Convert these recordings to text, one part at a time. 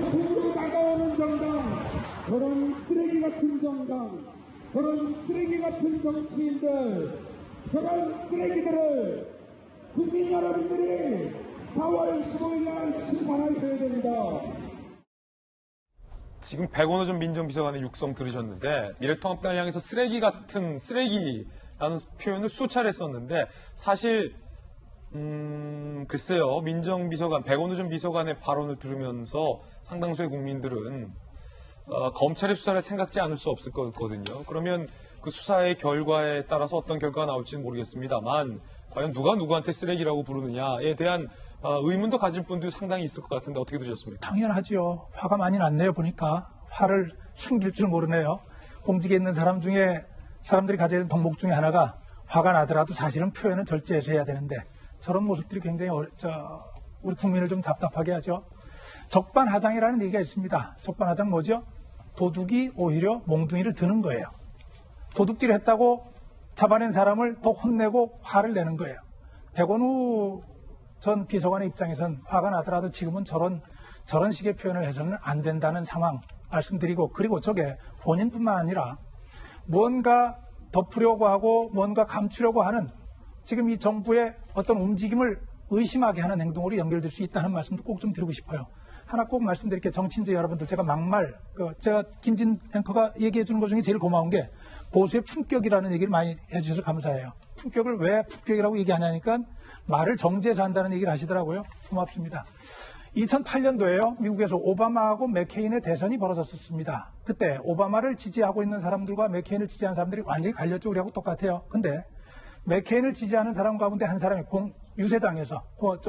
앞으로 다가오는 정당, 저런 쓰레기 같은 정당, 저런 쓰레기 같은 정치인들, 저런 쓰레기들을 국민 여러분들이 4월 15일 날 심판하셔야 됩니다. 지금 백원호 전 민정비서관의 육성 들으셨는데 미래통합당을 향해서 쓰레기 같은 쓰레기라는 표현을 수차례 썼는데 사실 글쎄요. 민정비서관, 백원호 전 비서관의 발언을 들으면서 상당수의 국민들은 검찰의 수사를 생각지 않을 수 없을 거거든요. 그러면 그 수사의 결과에 따라서 어떤 결과가 나올지는 모르겠습니다만 과연 누가 누구한테 쓰레기라고 부르느냐에 대한 의문도 가질 분도 상당히 있을 것 같은데 어떻게 드셨습니까? 당연하지요. 화가 많이 났네요. 보니까 화를 숨길 줄 모르네요. 공직에 있는 사람 중에 사람들이 가져야 되는 덕목 중에 하나가 화가 나더라도 사실은 표현은 절제해서 해야 되는데 저런 모습들이 굉장히 우리 국민을 좀 답답하게 하죠. 적반하장이라는 얘기가 있습니다. 적반하장 뭐죠? 도둑이 오히려 몽둥이를 드는 거예요. 도둑질을 했다고 잡아낸 사람을 더 혼내고 화를 내는 거예요. 백원우 전 비서관의 입장에선 화가 나더라도 지금은 저런 식의 표현을 해서는 안 된다는 상황 말씀드리고, 그리고 저게 본인뿐만 아니라 무언가 덮으려고 하고 뭔가 감추려고 하는 지금 이 정부의 어떤 움직임을 의심하게 하는 행동으로 연결될 수 있다는 말씀도 꼭 좀 드리고 싶어요. 하나 꼭 말씀드릴게요. 정치인들 여러분들, 제가 막말, 제가 김진 앵커가 얘기해 주는 것 중에 제일 고마운 게 보수의 품격이라는 얘기를 많이 해주셔서 감사해요. 품격을 왜 품격이라고 얘기하냐니까 말을 정제해서 한다는 얘기를 하시더라고요. 고맙습니다. 2008년도에요. 미국에서 오바마하고 맥케인의 대선이 벌어졌었습니다. 그때 오바마를 지지하고 있는 사람들과 맥케인을 지지하는 사람들이 완전히 갈렸죠. 우리하고 똑같아요. 근데 맥케인을 지지하는 사람 가운데 한 사람이 유세장에서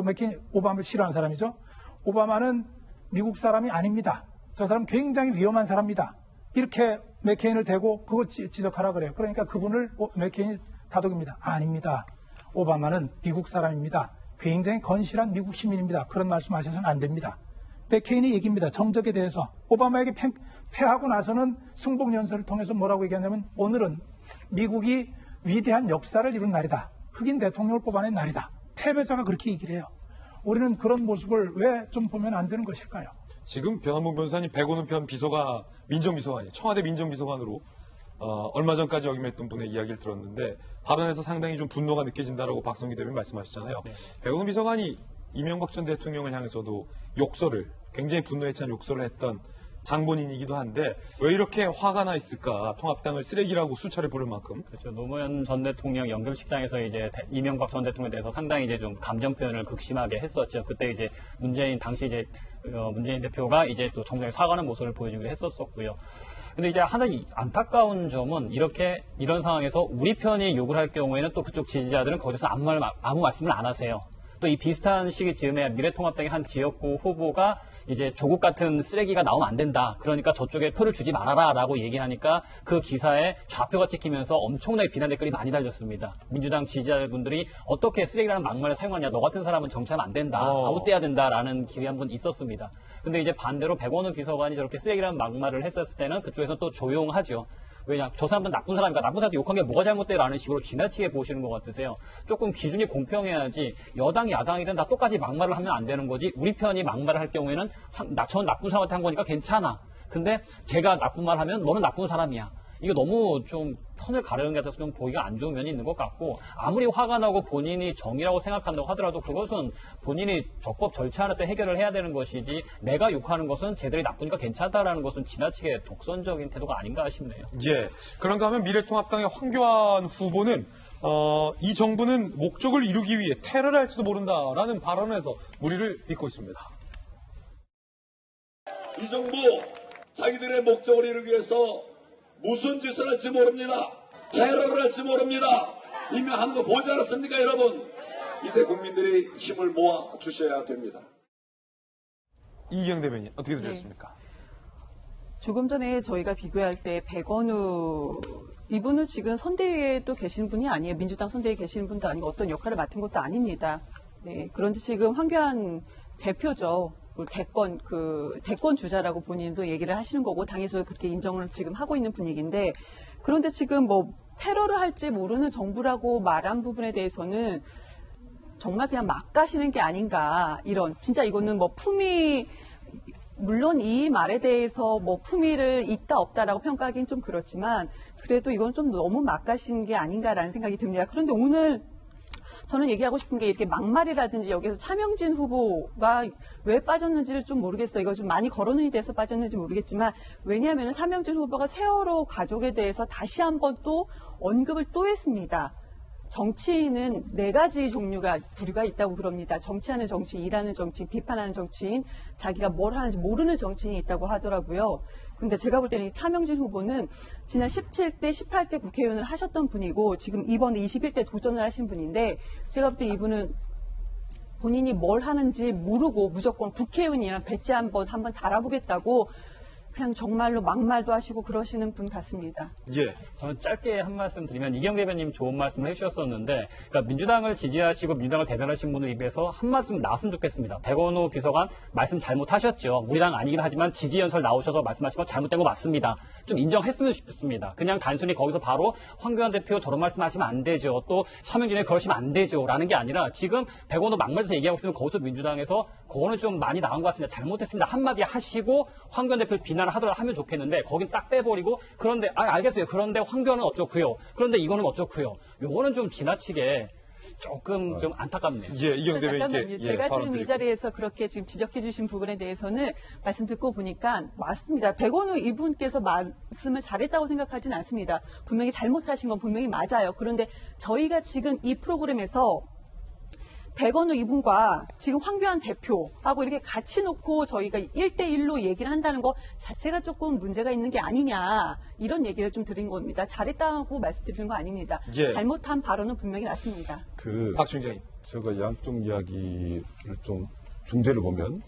맥케인 오바마를 싫어하는 사람이죠. 오바마는 미국 사람이 아닙니다. 저 사람 굉장히 위험한 사람입니다. 이렇게 맥케인을 대고 그거 지적하라 그래요. 그러니까 그분을 맥케인이 다독입니다. 아닙니다. 오바마는 미국 사람입니다. 굉장히 건실한 미국 시민입니다. 그런 말씀하셔서는 안 됩니다. 맥케인이 얘기입니다. 정적에 대해서. 오바마에게 패하고 나서는 승복연설을 통해서 뭐라고 얘기하냐면 오늘은 미국이 위대한 역사를 이룬 날이다. 흑인 대통령을 뽑아낸 날이다. 패배자가 그렇게 얘기를 해요. 우리는 그런 모습을 왜 좀 보면 안 되는 것일까요? 지금 변한봉 변호사님 백원우 편 비서가 민정비서관이에요. 청와대 민정비서관으로 얼마 전까지 역임했던 분의 이야기를 들었는데 발언에서 상당히 좀 분노가 느껴진다라고 박성기 대변인 말씀하셨잖아요. 네. 백원우 비서관이 이명박 전 대통령을 향해서도 욕설을 굉장히 분노에 찬 욕설을 했던 장본인이기도 한데 왜 이렇게 화가 나 있을까? 통합당을 쓰레기라고 수차례 부를 만큼. 그렇죠. 노무현 전 대통령 연결식장에서 이제 이명박 전 대통령에 대해서 상당히 이제 좀 감정 표현을 극심하게 했었죠. 그때 이제 당시 이제 문재인 대표가 이제 또 정정에 사과하는 모습을 보여주기도 했었고요. 근데 이제 하나 안타까운 점은 이런 상황에서 우리 편이 욕을 할 경우에는 또 그쪽 지지자들은 거기서 아무 말씀을 안 하세요. 또 이 비슷한 시기 즈음에 미래통합당의 한 지역구 후보가 이제 조국 같은 쓰레기가 나오면 안 된다. 그러니까 저쪽에 표를 주지 말아라라고 얘기하니까 그 기사에 좌표가 찍히면서 엄청나게 비난 댓글이 많이 달렸습니다. 민주당 지지자분들이 어떻게 쓰레기라는 막말을 사용하냐. 너 같은 사람은 정치하면 안 된다. 아웃돼야 된다라는 길이 한 번 있었습니다. 근데 이제 반대로 백원우 비서관이 저렇게 쓰레기라는 막말을 했었을 때는 그쪽에서 또 조용하죠. 왜냐, 저 사람은 나쁜 사람이니까 나쁜 사람한테 욕한 게 뭐가 잘못돼라는 식으로 지나치게 보시는 것 같으세요. 조금 기준이 공평해야지 여당, 야당이든 다 똑같이 막말을 하면 안 되는 거지. 우리 편이 막말을 할 경우에는 전 나쁜 사람한테 한 거니까 괜찮아. 근데 제가 나쁜 말 하면 너는 나쁜 사람이야. 이거 너무 좀 선을 가르는 게 같아서 좀 보기가 안 좋은 면이 있는 것 같고 아무리 화가 나고 본인이 정의라고 생각한다고 하더라도 그것은 본인이 적법 절차 안에서 해결을 해야 되는 것이지 내가 욕하는 것은 쟤들이 나쁘니까 괜찮다라는 것은 지나치게 독선적인 태도가 아닌가 싶네요. 예. 그런가 하면 미래통합당의 황교안 후보는 이 정부는 목적을 이루기 위해 테러를 할지도 모른다라는 발언에서 무리를 빚고 있습니다. 이 정부 자기들의 목적을 이루기 위해서 무슨 짓을 할지 모릅니다. 테러를 할지 모릅니다. 이미 하는 거 보지 않았습니까, 여러분? 이제 국민들이 힘을 모아 주셔야 됩니다. 이기영 대변인 어떻게 들으셨습니까? 네. 조금 전에 저희가 비교할 때 백원우 이분은 지금 선대위에도 계시는 분이 아니에요. 민주당 선대위에 계시는 분도 아니고 어떤 역할을 맡은 것도 아닙니다. 네, 그런데 지금 황교안 대표죠. 대권 주자라고 본인도 얘기를 하시는 거고 당에서 그렇게 인정을 지금 하고 있는 분위기인데 그런데 지금 뭐 테러를 할지 모르는 정부라고 말한 부분에 대해서는 정말 그냥 막 가시는 게 아닌가 이런 진짜 이거는 뭐 품위 물론 이 말에 대해서 뭐 품위를 있다 없다라고 평가하기는 좀 그렇지만 그래도 이건 좀 너무 막가신 게 아닌가라는 생각이 듭니다. 그런데 오늘 저는 얘기하고 싶은 게 이렇게 막말이라든지 여기서 차명진 후보가 왜 빠졌는지를 좀 모르겠어요. 이거 좀 많이 거론이 돼서 빠졌는지 모르겠지만 왜냐하면 차명진 후보가 세월호 가족에 대해서 다시 한번 또 언급을 또 했습니다. 정치인은 4가지 종류가 부류가 있다고 그럽니다. 정치하는 정치인, 일하는 정치인, 비판하는 정치인, 자기가 뭘 하는지 모르는 정치인이 있다고 하더라고요. 근데 제가 볼 때는 이 차명진 후보는 지난 17대, 18대 국회의원을 하셨던 분이고 지금 이번에 21대 도전을 하신 분인데 제가 볼 때 이분은 본인이 뭘 하는지 모르고 무조건 국회의원이랑 배지 한번 달아보겠다고 그냥 정말로 막말도 하시고 그러시는 분 같습니다. 예. 저는 짧게 한 말씀 드리면 이경 대변님 좋은 말씀을 해주셨었는데 그러니까 민주당을 지지하시고 민주당을 대변하신 분들 입에서 한 말씀 나왔으면 좋겠습니다. 백원우 비서관 말씀 잘못하셨죠. 우리당 아니긴 하지만 지지연설 나오셔서 말씀하신 건 잘못된 거 맞습니다. 좀 인정했으면 싶습니다. 그냥 단순히 거기서 바로 황교안 대표 저런 말씀하시면 안 되죠. 또 차명진에 그러시면 안 되죠. 라는 게 아니라 지금 백원우 막말에서 얘기하고 있으면 거기서 민주당에서 그거는 좀 많이 나간 것 같습니다. 잘못했습니다. 한마디 하시고 황교안 대표를 비난을 하더라도 하면 좋겠는데 거긴 딱 빼버리고 그런데 알겠어요. 그런데 황교안은 어쩌고요. 그런데 이거는 어쩌고요. 요거는 좀 지나치게 조금 좀 안타깝네요. 예, 이경 대변인께 잠깐만요. 제가 지금 이 드리고. 자리에서 그렇게 지금 지적해 주신 부분에 대해서는 말씀 듣고 보니까 맞습니다. 백원우 이분께서 말씀을 잘했다고 생각하진 않습니다. 분명히 잘못하신 건 분명히 맞아요. 그런데 저희가 지금 이 프로그램에서 백원우 이분과 지금 황교안 대표하고 이렇게 같이 놓고 저희가 1대1로 얘기를 한다는 거 자체가 조금 문제가 있는 게 아니냐 이런 얘기를 좀 드린 겁니다. 잘했다고 말씀드리는 거 아닙니다. 예. 잘못한 발언은 분명히 맞습니다. 박 총장님. 제가 양쪽 이야기를 좀 중재를 보면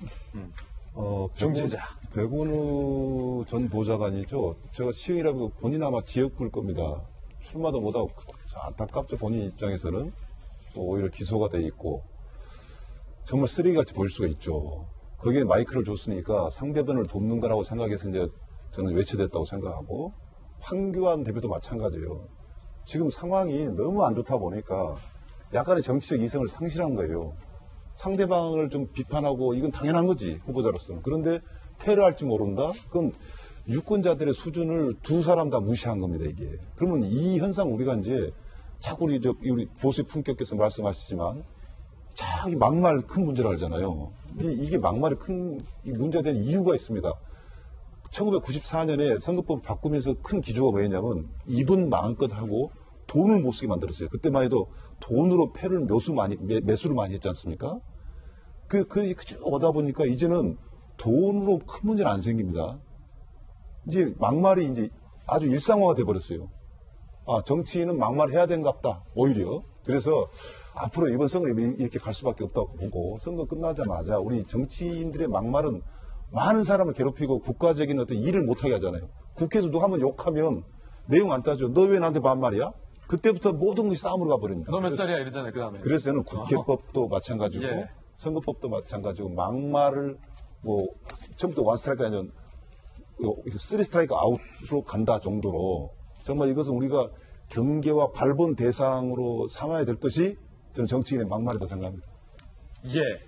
중재자. 백원우 전 보좌관이죠. 제가 시의라고 본인 아마 지역구일 겁니다. 출마도 못하고 안타깝죠. 본인 입장에서는 또 오히려 기소가 돼 있고 정말 쓰레기같이 보일 수가 있죠. 거기에 마이크를 줬으니까 상대방을 돕는 거라고 생각해서 이제 저는 외쳐댔다고 생각하고 황교안 대표도 마찬가지예요. 지금 상황이 너무 안 좋다 보니까 약간의 정치적 이성을 상실한 거예요. 상대방을 좀 비판하고 이건 당연한 거지 후보자로서는. 그런데 테러할지 모른다? 그건 유권자들의 수준을 두 사람 다 무시한 겁니다 이게. 그러면 이 현상 우리가 이제 자꾸 우리 보수의 품격께서 말씀하시지만 자기 막말 큰 문제라 하잖아요. 이게 막말이 큰 문제가 된 이유가 있습니다. 1994년에 선거법 바꾸면서 큰 기조가 뭐였냐면 이분 마음껏 하고 돈을 못 쓰게 만들었어요. 그때만 해도 돈으로 패를 매수를 많이 했지 않습니까? 쭉 오다 보니까 이제는 돈으로 큰 문제는 안 생깁니다. 이제 막말이 이제 아주 일상화가 돼버렸어요. 정치인은 막말해야 되는갑다, 오히려. 그래서 앞으로 이번 선거를 이렇게 갈 수밖에 없다고 보고 선거 끝나자마자 우리 정치인들의 막말은 많은 사람을 괴롭히고 국가적인 어떤 일을 못하게 하잖아요. 국회에서 누가 한번 욕하면 내용 안 따져. 너 왜 나한테 반말이야? 그때부터 모든 것이 싸움으로 가버립니다. 너 몇 살이야 이러잖아요. 그 다음에. 그래서 저는 국회법도 마찬가지고 예. 선거법도 마찬가지고 막말을 처음부터 원 스트라이크 아니면 3 스트라이크 아웃으로 간다 정도로 정말 이것은 우리가 경계와 발본 대상으로 삼아야 될 것이 저는 정치인의 막말이라고 생각합니다. 예.